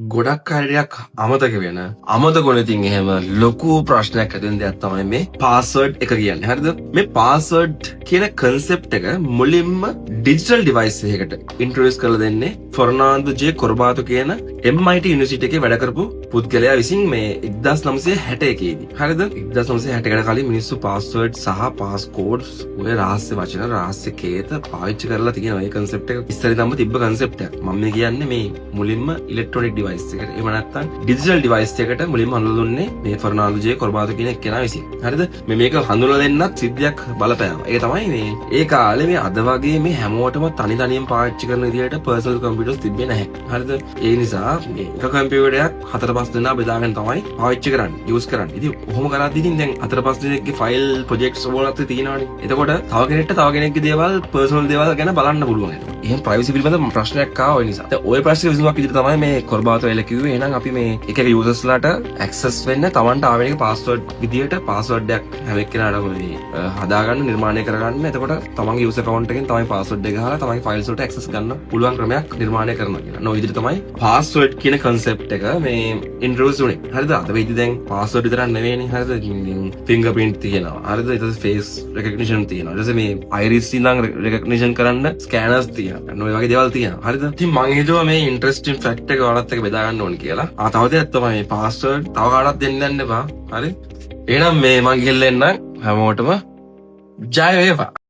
ගොඩක් කාලයක් අමතක වෙන අමතක වුණ ඉතින් එහෙම ලොකු ප්‍රශ්නයක් ඇති වෙන දෙයක් තමයි මේ පාස්වර්ඩ් එක කියන්නේ. හරිද? මේ පාස්වර්ඩ් කියන concept එක මුලින්ම digital device එකකට introduce කරලා දෙන්නේ ෆර්නාන්දෝ ජේ කොර්බාතෝ කියන MIT University එකේ වැඩ කරපු පුද්ගලයා විසින් මේ 1961 දී. හරිද? 1961කට කලින් මිනිස්සු පාස්වර්ඩ් සහ පාස්කෝඩ්ස් ඔය රහස්‍ය වචන රහස්‍ය කේත පාවිච්චි කරලා තියෙන ඔය concept එක ඉස්සරින්ම තිබ්බ concept එකක්. මම මේ කියන්නේ මේ මුලින්ම electronic device එකට එහෙම නැත්නම් digital device එකකට මුලින්ම හඳුන්වලා දුන්නේ මේ ෆර්නාන්දෝ ජේ කොර්බාතෝ කියන එක්කෙනා විසින්. හරිද? මේක හඳුන්වලා දෙන්නත් සිද්ධියක් බලපෑවා. ඒක තමයි මේ ඒ කාලේ මේ අද වගේ මේ හැමෝටම තනි තනියෙන් පාවිච්චි කරන විදිහට personal computers තිබ්බේ නැහැ. හරිද? ඒ නිසා මේ එක කම්පියුටරයක් 4-5 දෙනා බෙදාගෙන තමයි පාවිච්චි කරන්නේ, use කරන්නේ. ඉතින් කොහොම කරාද ඉතින් දැන් 4-5 දෙනෙක්ගේ file projects වලත් තියෙනවානේ. එතකොට තව කෙනෙක්ට තව කෙනෙක්ගේ දේවල් personal දේවල් ගැන බලන්න පුළුවන්. එහෙනම් privacy පිළිබඳ ප්‍රශ්නයක් ආවා ඒ නිසා. දැන් ওই ප්‍රශ්නේ විසඳුමක් විදිහට තමයි මේ කොර්බාතෝ එල කිව්වේ. එහෙනම් අපි මේ එක එක users ලාට access වෙන්න Tamanට ආවෙන එක password විදිහට password එකක් හැම එක්කෙනාටම මේ හදාගන්න නිර්මාණය කරගන්න. එතකොට තමන්ගේ user account එකෙන් තමයි password එක ගහලා තමන්ගේ files වලට access ගන්න පුළුවන් ක්‍රමයක් නිර්මාණය කරනවා කියලා. නෝ විදිහට තමයි password කියන concept එක මේ introduce වුනේ. හරිද? අද වෙයිද දැන් password විතරක් නෙවෙයිනේ. හරිද? fingerprint තියෙනවා. හරිද? ඊට පස්සේ face recognition තියෙනවා. ඊට පස්සේ මේ iris ඉඳන් recognition කරන්න scanners තියෙනවා. නෝ වගේ දේවල් තියෙනවා. හරිද? ඉතින් මම හිතුවා මේ interesting fact එක ඔයාලත් එක්ක බෙදා ගන්න ඕනේ කියලා. තව දෙයක් තමයි මේ password තව කාටවත් දෙන්න යන්න එපා. හරි? එහෙනම් මේ මම ගිහිල්ලා එන්නම් හැමෝටම ජය වේවා.